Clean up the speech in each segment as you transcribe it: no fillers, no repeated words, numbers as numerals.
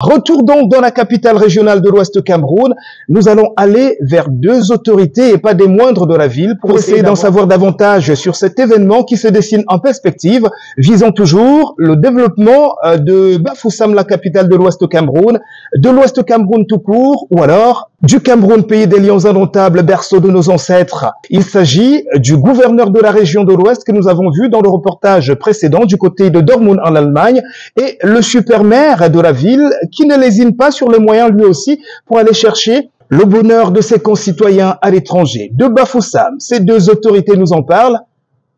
Retour donc dans la capitale régionale de l'Ouest Cameroun. Nous allons aller vers deux autorités et pas des moindres de la ville pour essayer d'en savoir davantage sur cet événement qui se dessine en perspective, visant toujours le développement de Bafoussam, la capitale de l'Ouest Cameroun, de l'Ouest Cameroun tout court, ou alors du Cameroun, pays des lions indomptables, berceau de nos ancêtres. Il s'agit du gouverneur de la région de l'Ouest que nous avons vu dans le reportage précédent du côté de Dortmund en Allemagne et le super maire de la ville qui ne lésine pas sur les moyens lui aussi pour aller chercher le bonheur de ses concitoyens à l'étranger. De Bafoussam, ces deux autorités nous en parlent,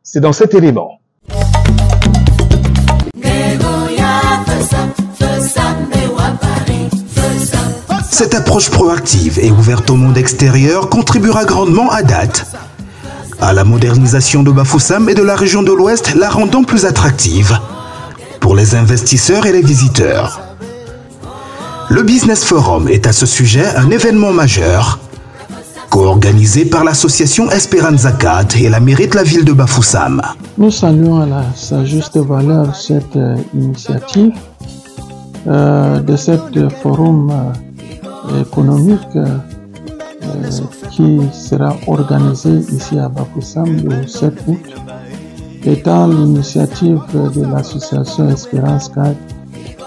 c'est dans cet élément. Cette approche proactive et ouverte au monde extérieur contribuera grandement à date à la modernisation de Bafoussam et de la région de l'Ouest, la rendant plus attractive pour les investisseurs et les visiteurs. Le Business Forum est à ce sujet un événement majeur, co-organisé par l'association Esperanza 4 et la mairie de la ville de Bafoussam. Nous saluons à sa juste valeur cette initiative de cet forum économique qui sera organisé ici à Bafoussam le 7 août, étant l'initiative de l'association Espérance 4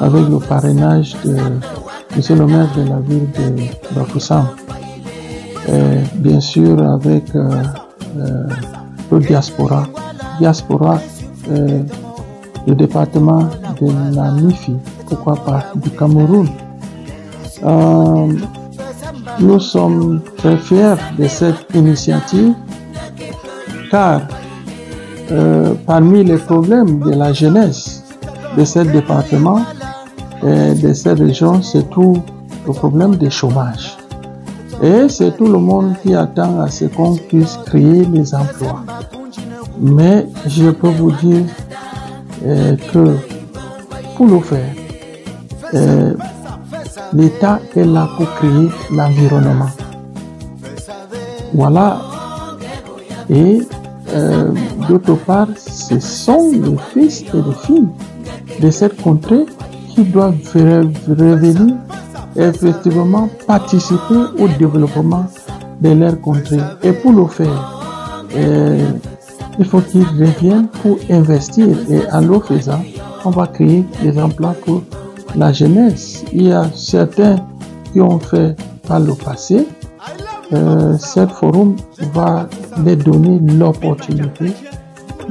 avec le parrainage de Monsieur le maire de la ville de Bafoussam. Bien sûr avec le diaspora, le département de la MIFI, pourquoi pas du Cameroun. Nous sommes très fiers de cette initiative car parmi les problèmes de la jeunesse de ce département et de cette région, c'est tout le problème du chômage. Et c'est tout le monde qui attend à ce qu'on puisse créer les emplois. Mais je peux vous dire que pour le faire, l'État est là pour créer l'environnement. Voilà. Et d'autre part, ce sont les fils et les filles de cette contrée qui doivent revenir et effectivement participer au développement de leur contrée. Et pour le faire, il faut qu'ils reviennent pour investir. Et en le faisant, on va créer des emplois pour la jeunesse. Il y a certains qui ont fait par le passé. Ce forum va leur donner l'opportunité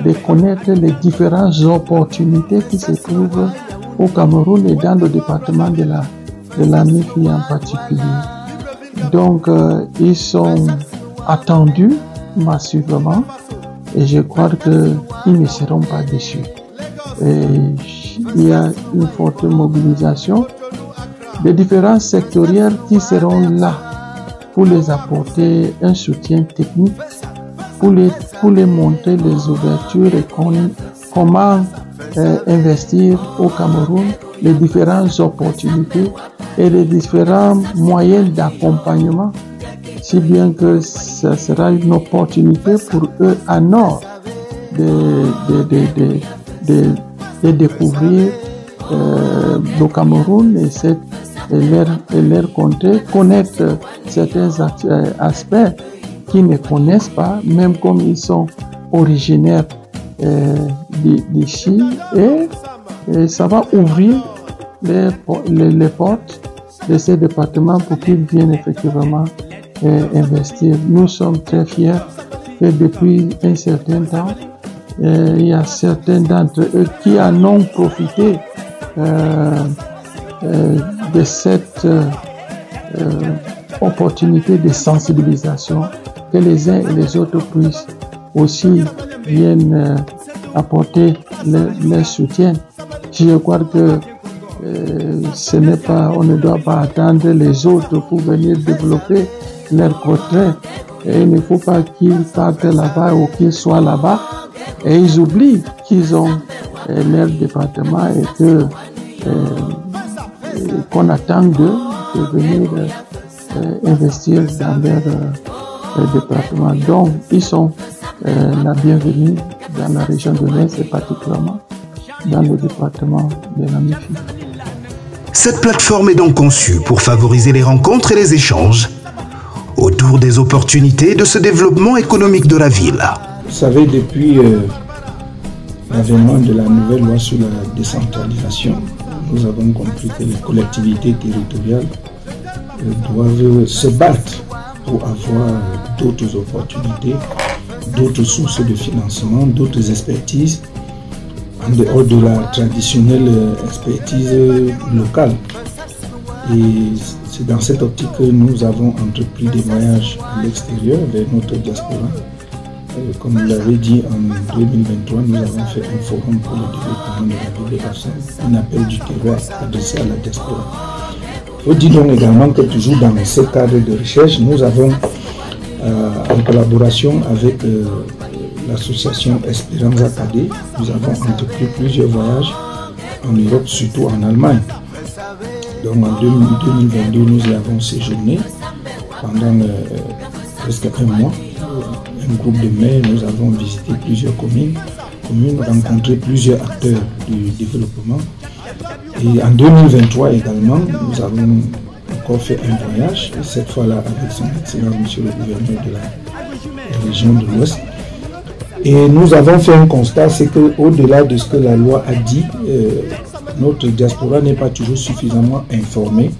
de connaître les différentes opportunités qui se trouvent au Cameroun et dans le département de la MIFI en particulier. Donc, ils sont attendus massivement et je crois qu'ils ne seront pas déçus. Et il y a une forte mobilisation des différents sectoriels qui seront là pour les apporter un soutien technique, pour les montrer les ouvertures et comment investir au Cameroun, les différentes opportunités et les différents moyens d'accompagnement, si bien que ce sera une opportunité pour eux à nord de découvrir le Cameroun et leur contrée, connaître certains aspects qu'ils ne connaissent pas, même comme ils sont originaires d'ici, et ça va ouvrir les portes de ces départements pour qu'ils viennent effectivement investir. Nous sommes très fiers que depuis un certain temps, il y a certains d'entre eux qui en ont profité de cette opportunité de sensibilisation, que les uns et les autres puissent aussi viennent apporter leur soutien. Je crois que on ne doit pas attendre les autres pour venir développer leur côté. Et il ne faut pas qu'ils partent là-bas ou qu'ils soient là-bas et ils oublient qu'ils ont leur département et que qu'on attend d'eux de venir investir dans leur département. Donc, ils sont la bienvenue dans la région de l'Est et particulièrement dans le département de la MIFI. Cette plateforme est donc conçue pour favoriser les rencontres et les échanges autour des opportunités de ce développement économique de la ville. Vous savez, depuis l'avènement de la nouvelle loi sur la décentralisation, nous avons compris que les collectivités territoriales doivent se battre pour avoir d'autres opportunités, d'autres sources de financement, d'autres expertises, en dehors de la traditionnelle expertise locale. Et c'est dans cette optique que nous avons entrepris des voyages à l'extérieur vers notre diaspora. Comme vous l'avez dit, en 2023, nous avons fait un forum pour le développement de la ville de Bafoussam, un appel du terroir adressé à la diaspora. Il faut dire donc également que toujours dans ce cadre de recherche, nous avons, en collaboration avec l'association Espérance Acadé, nous avons entrepris plusieurs voyages en Europe, surtout en Allemagne. Donc en 2022, nous y avons séjourné pendant presque un mois. Un groupe de maires, nous avons visité plusieurs communes, rencontré plusieurs acteurs du développement. Et en 2023 également, nous avons encore fait un voyage, cette fois-là avec son excellence monsieur le gouverneur de la région de l'Ouest. Et nous avons fait un constat, c'est qu'au-delà de ce que la loi a dit, notre diaspora n'est pas toujours suffisamment informée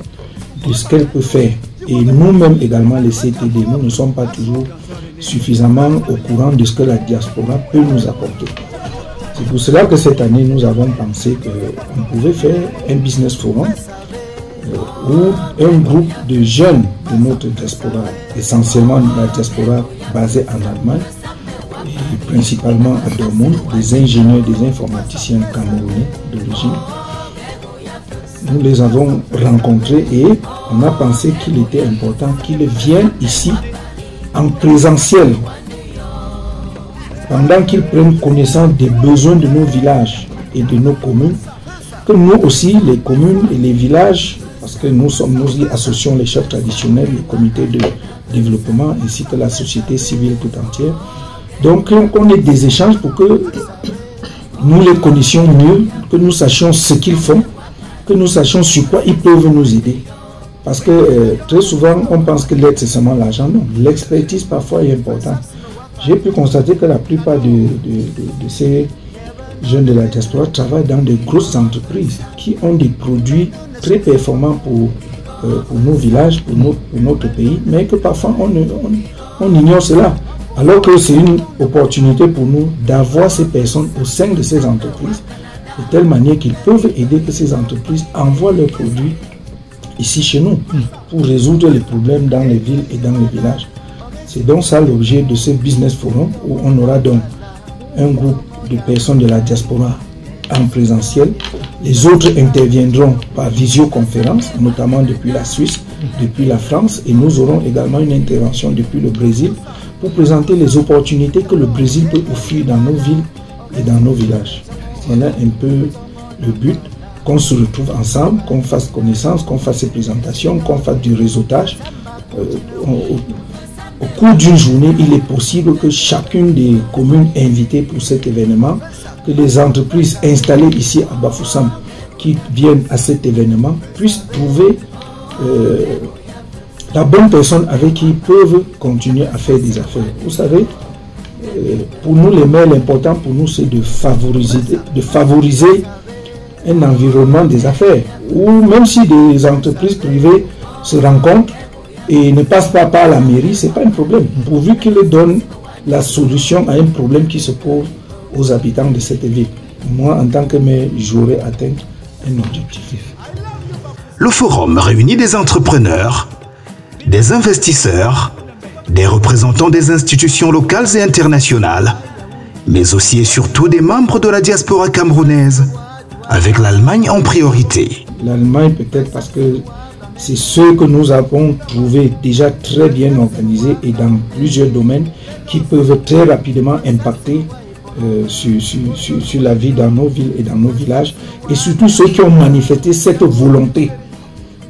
de ce qu'elle peut faire. Et nous-mêmes également, les CTD, nous ne sommes pas toujours suffisamment au courant de ce que la diaspora peut nous apporter. C'est pour cela que cette année, nous avons pensé qu'on pouvait faire un business forum où un groupe de jeunes de notre diaspora, essentiellement la diaspora basée en Allemagne, et principalement à Dortmund, des ingénieurs, des informaticiens camerounais d'origine, nous les avons rencontrés et on a pensé qu'il était important qu'ils viennent ici en présentiel, pendant qu'ils prennent connaissance des besoins de nos villages et de nos communes, que nous aussi, les communes et les villages, parce que nous y associons les chefs traditionnels, les comités de développement, ainsi que la société civile tout entière. Donc, on ait des échanges pour que nous les connaissions mieux, que nous sachions ce qu'ils font, que nous sachions sur quoi ils peuvent nous aider. Parce que très souvent, on pense que l'aide, c'est seulement l'argent. Non, l'expertise parfois est importante. J'ai pu constater que la plupart de ces jeunes de la diaspora travaillent dans de grosses entreprises qui ont des produits très performants pour nos villages, pour notre pays, mais que parfois on ignore cela. Alors que c'est une opportunité pour nous d'avoir ces personnes au sein de ces entreprises, de telle manière qu'ils peuvent aider que ces entreprises envoient leurs produits ici chez nous pour résoudre les problèmes dans les villes et dans les villages. C'est donc ça l'objet de ce business forum où on aura donc un groupe de personnes de la diaspora en présentiel. Les autres interviendront par visioconférence, notamment depuis la Suisse, depuis la France, et nous aurons également une intervention depuis le Brésil pour présenter les opportunités que le Brésil peut offrir dans nos villes et dans nos villages. Voilà un peu le but, qu'on se retrouve ensemble, qu'on fasse connaissance, qu'on fasse ces présentations, qu'on fasse du réseautage. Au cours d'une journée, il est possible que chacune des communes invitées pour cet événement, que les entreprises installées ici à Bafoussam qui viennent à cet événement puissent trouver la bonne personne avec qui ils peuvent continuer à faire des affaires. Vous savez, pour nous les maires, l'important pour nous c'est de favoriser un environnement des affaires où même si des entreprises privées se rencontrent et ne passent pas par la mairie, ce n'est pas un problème, pourvu qu'ils donnent la solution à un problème qui se pose aux habitants de cette ville. Moi, en tant que maire, j'aurais atteint un objectif. Le forum réunit des entrepreneurs, des investisseurs, des représentants des institutions locales et internationales, mais aussi et surtout des membres de la diaspora camerounaise, avec l'Allemagne en priorité. L'Allemagne peut-être parce que c'est ce que nous avons trouvé déjà très bien organisé et dans plusieurs domaines qui peuvent très rapidement impacter sur la vie dans nos villes et dans nos villages, et surtout ceux qui ont manifesté cette volonté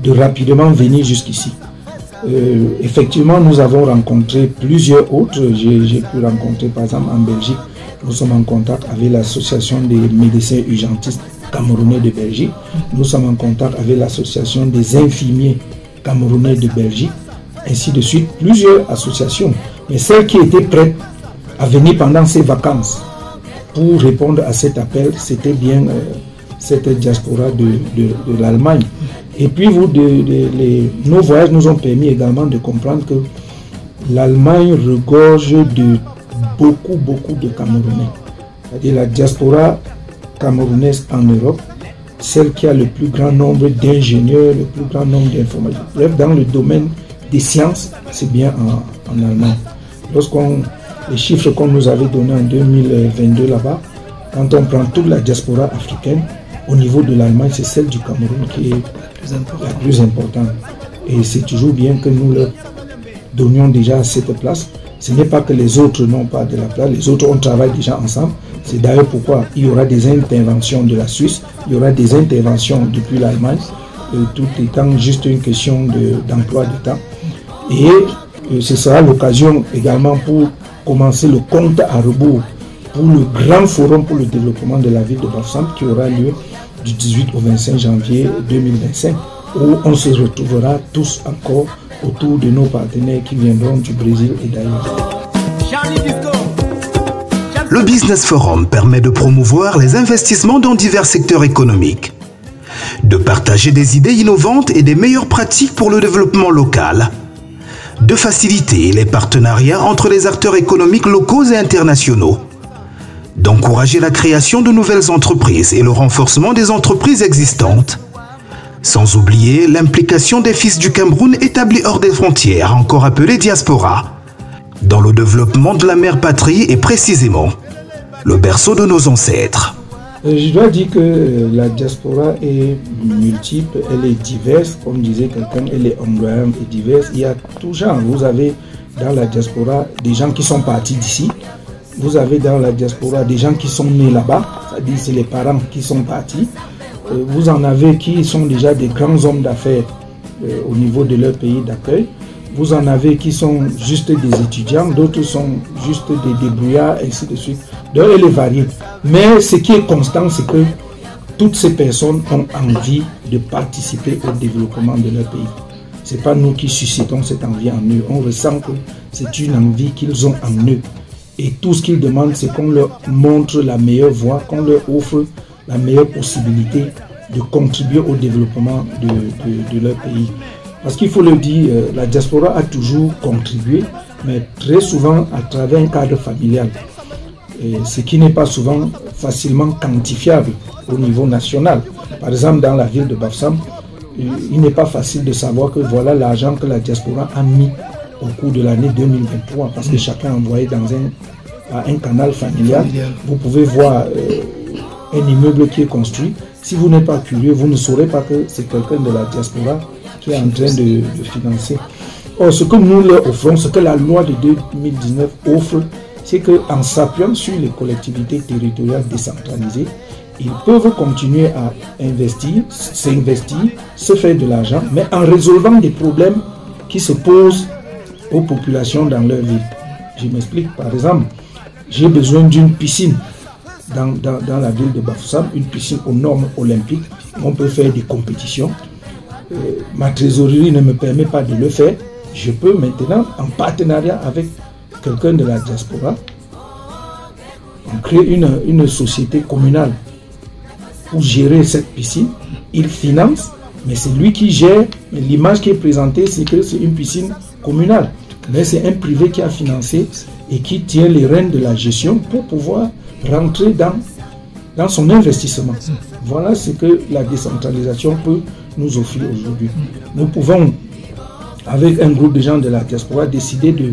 de rapidement venir jusqu'ici. Effectivement, nous avons rencontré plusieurs autres. J'ai pu rencontrer par exemple en Belgique, nous sommes en contact avec l'association des médecins urgentistes camerounais de Belgique. Nous sommes en contact avec l'association des infirmiers camerounais de Belgique, ainsi de suite, plusieurs associations. Mais celle qui était prête à venir pendant ces vacances pour répondre à cet appel, c'était bien cette diaspora de l'Allemagne. Et puis nos voyages nous ont permis également de comprendre que l'Allemagne regorge de beaucoup de Camerounais. C'est-à-dire la diaspora camerounaise en Europe, celle qui a le plus grand nombre d'ingénieurs, le plus grand nombre d'informaticiens. Bref, dans le domaine des sciences, c'est bien en Allemagne. Les chiffres qu'on nous avait donnés en 2022 là-bas, quand on prend toute la diaspora africaine, au niveau de l'Allemagne, c'est celle du Cameroun qui est la plus importante. Et c'est toujours bien que nous leur donnions déjà cette place. Ce n'est pas que les autres n'ont pas de la place, les autres on travaille déjà ensemble. C'est d'ailleurs pourquoi il y aura des interventions de la Suisse, il y aura des interventions depuis l'Allemagne, tout étant juste une question d'emploi de temps. Et ce sera l'occasion également pour commencer le compte à rebours pour le grand forum pour le développement de la ville de Bafoussam qui aura lieu du 18 au 25 janvier 2025, où on se retrouvera tous encore autour de nos partenaires qui viendront du Brésil et d'ailleurs. Le Business Forum permet de promouvoir les investissements dans divers secteurs économiques, de partager des idées innovantes et des meilleures pratiques pour le développement local, de faciliter les partenariats entre les acteurs économiques locaux et internationaux, d'encourager la création de nouvelles entreprises et le renforcement des entreprises existantes, sans oublier l'implication des fils du Cameroun établis hors des frontières, encore appelés diaspora, dans le développement de la mère patrie et précisément le berceau de nos ancêtres. Je dois dire que la diaspora est multiple, elle est diverse, comme disait quelqu'un, elle est anglophone et diverse. Il y a tout genre. Vous avez dans la diaspora des gens qui sont partis d'ici. Vous avez dans la diaspora des gens qui sont nés là-bas, c'est-à-dire c'est les parents qui sont partis. Vous en avez qui sont déjà des grands hommes d'affaires au niveau de leur pays d'accueil. Vous en avez qui sont juste des étudiants, d'autres sont juste des débrouillards, ainsi de suite. Donc elle est variée. Mais ce qui est constant, c'est que toutes ces personnes ont envie de participer au développement de leur pays. Ce n'est pas nous qui suscitons cette envie en eux. On ressent que c'est une envie qu'ils ont en eux. Et tout ce qu'ils demandent, c'est qu'on leur montre la meilleure voie, qu'on leur offre la meilleure possibilité de contribuer au développement de leur pays. Parce qu'il faut le dire, la diaspora a toujours contribué, mais très souvent à travers un cadre familial. Et ce qui n'est pas souvent facilement quantifiable au niveau national. Par exemple, dans la ville de Bafoussam, il n'est pas facile de savoir que voilà l'argent que la diaspora a mis au cours de l'année 2023, parce que chacun a envoyé dans un canal familial. Vous pouvez voir un immeuble qui est construit. Si vous n'êtes pas curieux, vous ne saurez pas que c'est quelqu'un de la diaspora qui est en train de financer. Or, ce que nous leur offrons, ce que la loi de 2019 offre, c'est qu'en s'appuyant sur les collectivités territoriales décentralisées, ils peuvent continuer à investir, s'investir, se faire de l'argent, mais en résolvant des problèmes qui se posent aux populations dans leur ville. Je m'explique. Par exemple, j'ai besoin d'une piscine dans la ville de Bafoussam, une piscine aux normes olympiques. On peut faire des compétitions. Ma trésorerie ne me permet pas de le faire. Je peux maintenant, en partenariat avec quelqu'un de la diaspora, on crée une société communale pour gérer cette piscine. Il finance, mais c'est lui qui gère. L'image qui est présentée, c'est que c'est une piscine communale. Mais c'est un privé qui a financé et qui tient les rênes de la gestion pour pouvoir rentrer dans son investissement. Voilà ce que la décentralisation peut nous offrir aujourd'hui. Nous pouvons, avec un groupe de gens de la diaspora, décider de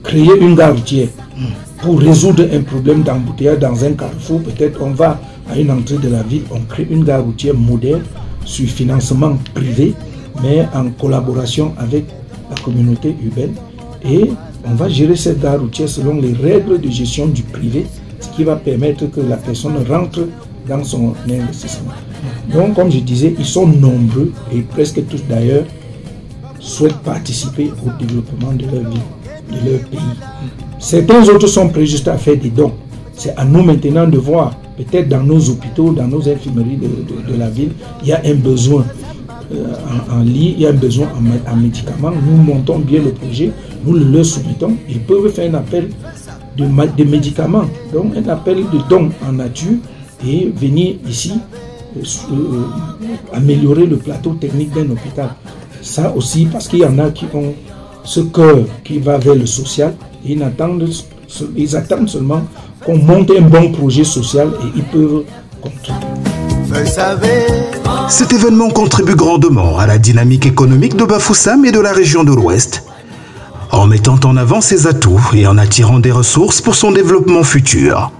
créer une gare routière pour résoudre un problème d'embouteillage dans un carrefour. Peut-être on va à une entrée de la ville, on crée une gare routière moderne sur financement privé, mais en collaboration avec la communauté urbaine. Et on va gérer cette gare routière selon les règles de gestion du privé, ce qui va permettre que la personne rentre dans son investissement. Donc, comme je disais, ils sont nombreux et presque tous d'ailleurs souhaitent participer au développement de leur vie, de leur pays. Certains autres sont prêts juste à faire des dons. C'est à nous maintenant de voir peut-être dans nos hôpitaux, dans nos infirmeries de la ville, il y a un besoin en lit, il y a un besoin en médicaments. Nous montons bien le projet, nous le leur soumettons. Ils peuvent faire un appel de médicaments, donc un appel de dons en nature et venir ici améliorer le plateau technique d'un hôpital. Ça aussi parce qu'il y en a qui ont ce cœur qui va vers le social et ils attendent seulement qu'on monte un bon projet social et ils peuvent contribuer. Cet événement contribue grandement à la dynamique économique de Bafoussam et de la région de l'Ouest, en mettant en avant ses atouts et en attirant des ressources pour son développement futur.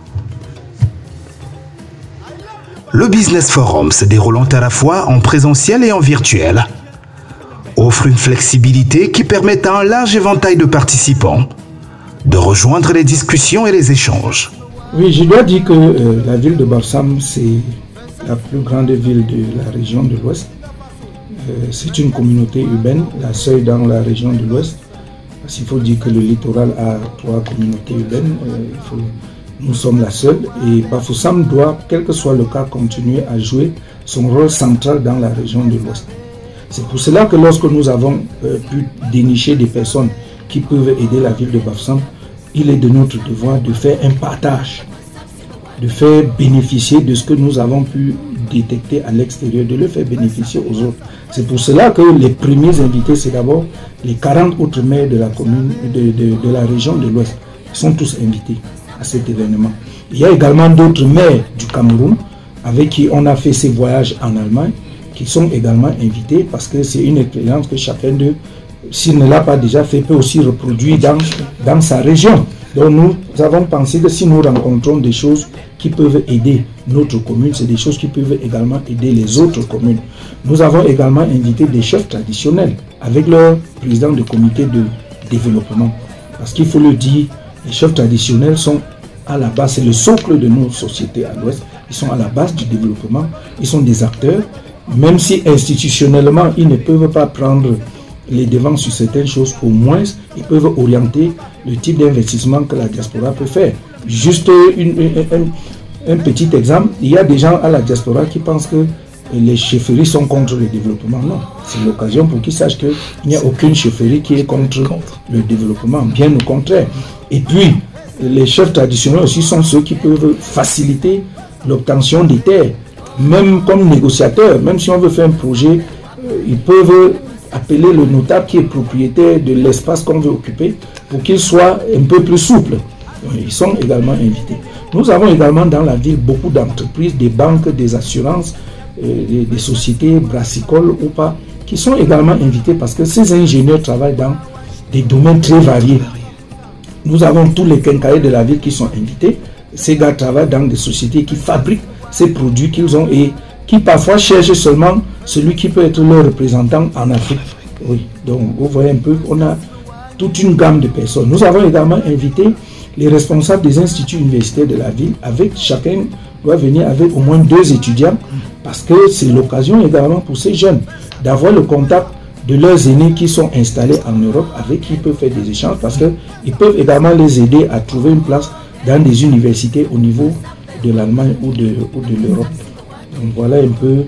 Le Business Forum, se déroulant à la fois en présentiel et en virtuel, offre une flexibilité qui permet à un large éventail de participants de rejoindre les discussions et les échanges. Oui, je dois dire que la ville de Bafoussam, c'est la plus grande ville de la région de l'Ouest. C'est une communauté urbaine, la seule dans la région de l'Ouest. Parce qu'il faut dire que le littoral a 3 communautés urbaines. Nous sommes la seule et Bafoussam doit, quel que soit le cas, continuer à jouer son rôle central dans la région de l'Ouest. C'est pour cela que lorsque nous avons pu dénicher des personnes qui peuvent aider la ville de Bafoussam, il est de notre devoir de faire un partage, de faire bénéficier de ce que nous avons pu détecter à l'extérieur, de le faire bénéficier aux autres. C'est pour cela que les premiers invités, c'est d'abord les 40 autres maires de la commune, de la région de l'Ouest. Ils sont tous invités à cet événement. Il y a également d'autres maires du Cameroun avec qui on a fait ces voyages en Allemagne qui sont également invités parce que c'est une expérience que chacun d'eux, s'il ne l'a pas déjà fait, peut aussi reproduire dans sa région. Donc nous avons pensé que si nous rencontrons des choses qui peuvent aider notre commune, c'est des choses qui peuvent également aider les autres communes. Nous avons également invité des chefs traditionnels avec leur président de comité de développement. Parce qu'il faut le dire, les chefs traditionnels sont à la base, c'est le socle de nos sociétés à l'Ouest. Ils sont à la base du développement, ils sont des acteurs, même si institutionnellement, ils ne peuvent pas prendre les devants sur certaines choses, au moins, ils peuvent orienter le type d'investissement que la diaspora peut faire. Juste un petit exemple, il y a des gens à la diaspora qui pensent que les chefferies sont contre le développement. Non, c'est l'occasion pour qu'ils sachent qu'il n'y a aucune chefferie qui est contre le développement, bien au contraire. Et puis, les chefs traditionnels aussi sont ceux qui peuvent faciliter l'obtention des terres. Même comme négociateurs, même si on veut faire un projet, ils peuvent appeler le notable qui est propriétaire de l'espace qu'on veut occuper pour qu'il soit un peu plus souple. Ils sont également invités. Nous avons également dans la ville beaucoup d'entreprises, des banques, des assurances, des sociétés brassicoles ou pas, qui sont également invités parce que ces ingénieurs travaillent dans des domaines très variés. Nous avons tous les quincailliers de la ville qui sont invités. Ces gars travaillent dans des sociétés qui fabriquent ces produits qu'ils ont et qui parfois cherchent seulement celui qui peut être leur représentant en Afrique. Oui, donc vous voyez un peu, on a toute une gamme de personnes. Nous avons également invité les responsables des instituts universitaires de la ville. Avec chacun doit venir avec au moins 2 étudiants parce que c'est l'occasion également pour ces jeunes d'avoir le contact de leurs aînés qui sont installés en Europe avec qui ils peuvent faire des échanges parce qu'ils peuvent également les aider à trouver une place dans des universités au niveau de l'Allemagne ou de l'Europe. Donc voilà un peu,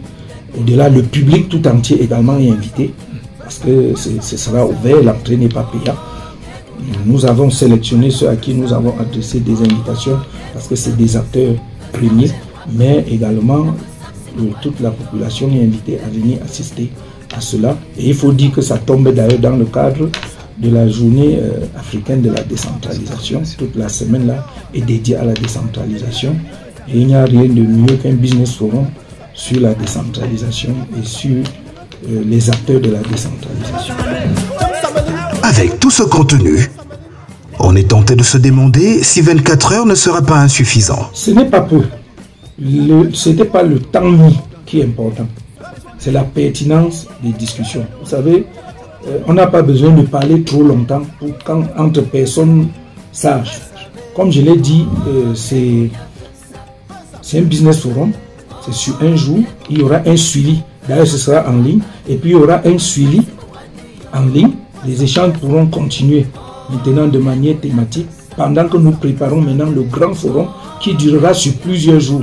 au-delà, le public tout entier également est invité parce que ce sera ouvert, l'entrée n'est pas payante. Nous avons sélectionné ceux à qui nous avons adressé des invitations parce que c'est des acteurs premiers, mais également toute la population est invitée à venir assister à cela. Et il faut dire que ça tombe d'ailleurs dans le cadre de la journée africaine de la décentralisation. Toute la semaine là est dédiée à la décentralisation. Et il n'y a rien de mieux qu'un business forum sur la décentralisation et sur les acteurs de la décentralisation. Avec tout ce contenu, on est tenté de se demander si 24 heures ne sera pas insuffisant. Ce n'est pas peu. Ce n'est pas le temps mis qui est important. C'est la pertinence des discussions. Vous savez, on n'a pas besoin de parler trop longtemps pour entre personnes sages. Comme je l'ai dit, c'est un business forum. C'est sur un jour. Il y aura un suivi. D'ailleurs, ce sera en ligne. Et puis, il y aura un suivi en ligne. Les échanges pourront continuer maintenant de manière thématique pendant que nous préparons maintenant le grand forum qui durera sur plusieurs jours.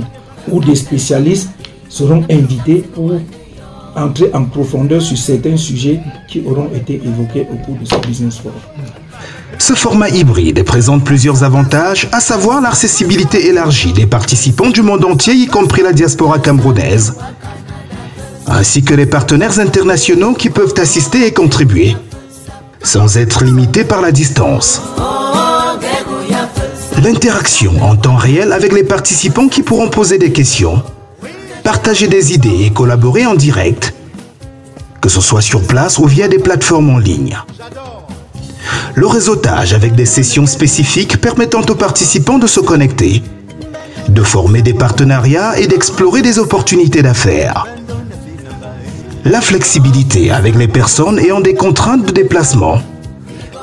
où des spécialistes seront invités pour entrer en profondeur sur certains sujets qui auront été évoqués au cours de ce business forum. Ce format hybride présente plusieurs avantages, à savoir l'accessibilité élargie des participants du monde entier, y compris la diaspora camerounaise, ainsi que les partenaires internationaux qui peuvent assister et contribuer, sans être limités par la distance. L'interaction en temps réel avec les participants qui pourront poser des questions, partager des idées et collaborer en direct, que ce soit sur place ou via des plateformes en ligne. Le réseautage avec des sessions spécifiques permettant aux participants de se connecter, de former des partenariats et d'explorer des opportunités d'affaires. La flexibilité avec les personnes ayant des contraintes de déplacement,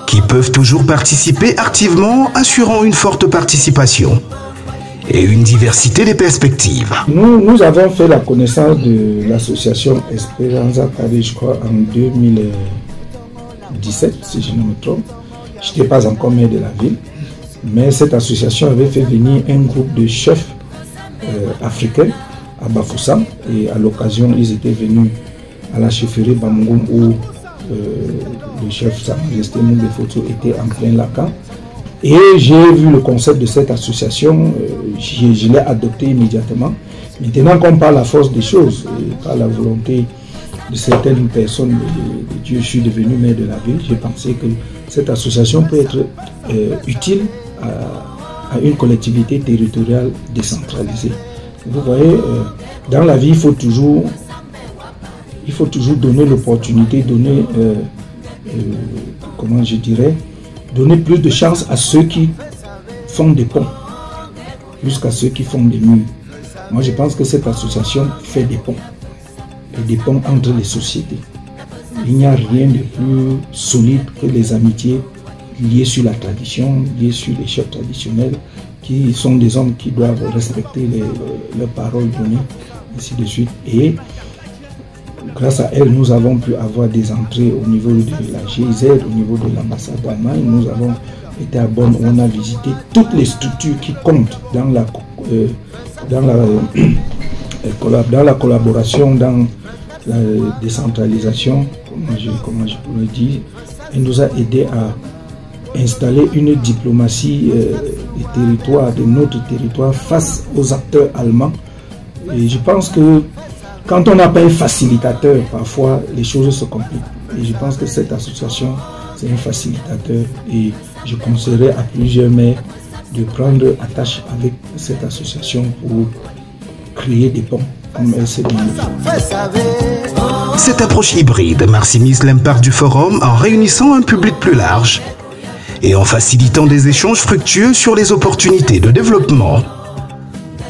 qui peuvent toujours participer activement, assurant une forte participation et une diversité des perspectives. Nous avons fait la connaissance de l'association Esperanza Paris, je crois, en 2017, si je ne me trompe. Je n'étais pas encore maire de la ville, mais cette association avait fait venir un groupe de chefs africains à Bafoussam, et à l'occasion, ils étaient venus à la chefferie Bamougoum où le chef Sa Majesté Moundé Foto était en plein Lacan. Et j'ai vu le concept de cette association, je l'ai adopté immédiatement. Maintenant qu'on parle la force des choses, et par la volonté de certaines personnes de Dieu, je suis devenu maire de la ville, j'ai pensé que cette association peut être utile à une collectivité territoriale décentralisée. Vous voyez, dans la vie, il faut toujours donner l'opportunité, donner, comment je dirais, donner plus de chance à ceux qui font des ponts, plus qu'à ceux qui font des murs. Moi, je pense que cette association fait des ponts, et des ponts entre les sociétés. Il n'y a rien de plus solide que les amitiés liées sur la tradition, liées sur les chefs traditionnels, qui sont des hommes qui doivent respecter leurs paroles données, ainsi de suite. Et grâce à elle, nous avons pu avoir des entrées au niveau de la GIZ, au niveau de l'ambassade d'Allemagne. Nous avons été à Bonn où on a visité toutes les structures qui comptent dans la collaboration, dans la décentralisation, comment je pourrais dire. Elle nous a aidé à installer une diplomatie des territoires, de notre territoire, face aux acteurs allemands. Et je pense que quand on n'a pas un facilitateur, parfois les choses se compliquent. Et je pense que cette association, c'est un facilitateur. Et je conseillerais à plusieurs maires de prendre attache avec cette association pour créer des ponts comme elle s'est bien. Cette approche hybride maximise l'impact du forum en réunissant un public plus large et en facilitant des échanges fructueux sur les opportunités de développement,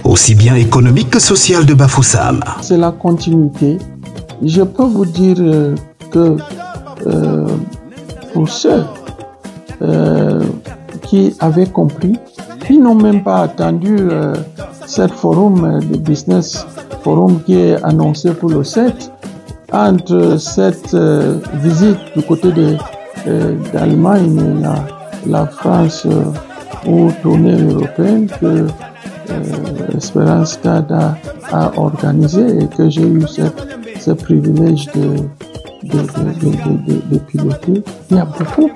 aussi bien économique que social de Bafoussam. C'est la continuité. Je peux vous dire que pour ceux qui avaient compris, ils n'ont même pas attendu cette forum de business forum qui est annoncé pour le 7. Entre cette visite du côté d'Allemagne et la France ou tournée européenne que Espérance CAD a organisé et que j'ai eu ce privilège de piloter, il y a beaucoup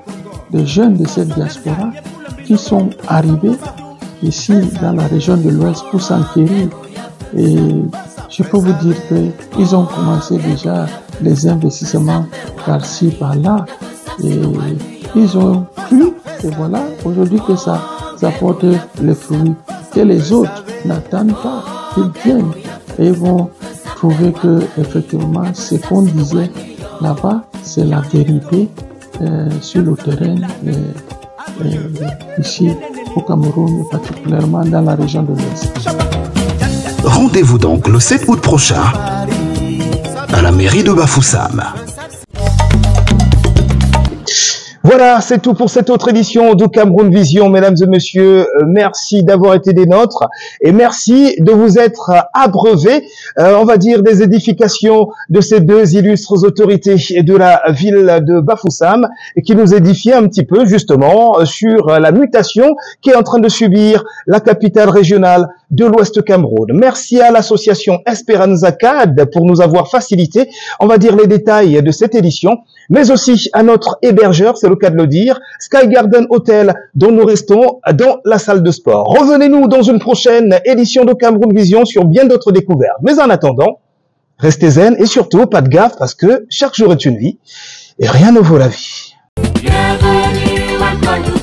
de jeunes de cette diaspora qui sont arrivés ici dans la région de l'Ouest pour s'enquérir. Et je peux vous dire qu'ils ont commencé déjà les investissements par-ci, par-là. Et ils ont cru, et voilà, aujourd'hui que ça porte les fruits que les autres n'attendent pas. Ils viennent et ils vont trouver que effectivement ce qu'on disait là-bas, c'est la vérité sur le terrain ici au Cameroun, particulièrement dans la région de l'Ouest. Rendez-vous donc le 7 août prochain à la mairie de Bafoussam. Voilà, c'est tout pour cette autre édition de Cameroun Vision. Mesdames et messieurs, merci d'avoir été des nôtres et merci de vous être abreuvés, on va dire, des édifications de ces deux illustres autorités de la ville de Bafoussam et qui nous édifiaient un petit peu justement sur la mutation qui est en train de subir la capitale régionale de l'Ouest Cameroun. Merci à l'association Esperanza CAD pour nous avoir facilité, on va dire, les détails de cette édition, mais aussi à notre hébergeur, c'est le cas de le dire, Sky Garden Hotel, dont nous restons dans la salle de sport. Revenez-nous dans une prochaine édition de Cameroun Vision sur bien d'autres découvertes. Mais en attendant, restez zen et surtout, pas de gaffe parce que chaque jour est une vie et rien ne vaut la vie. Bienvenue à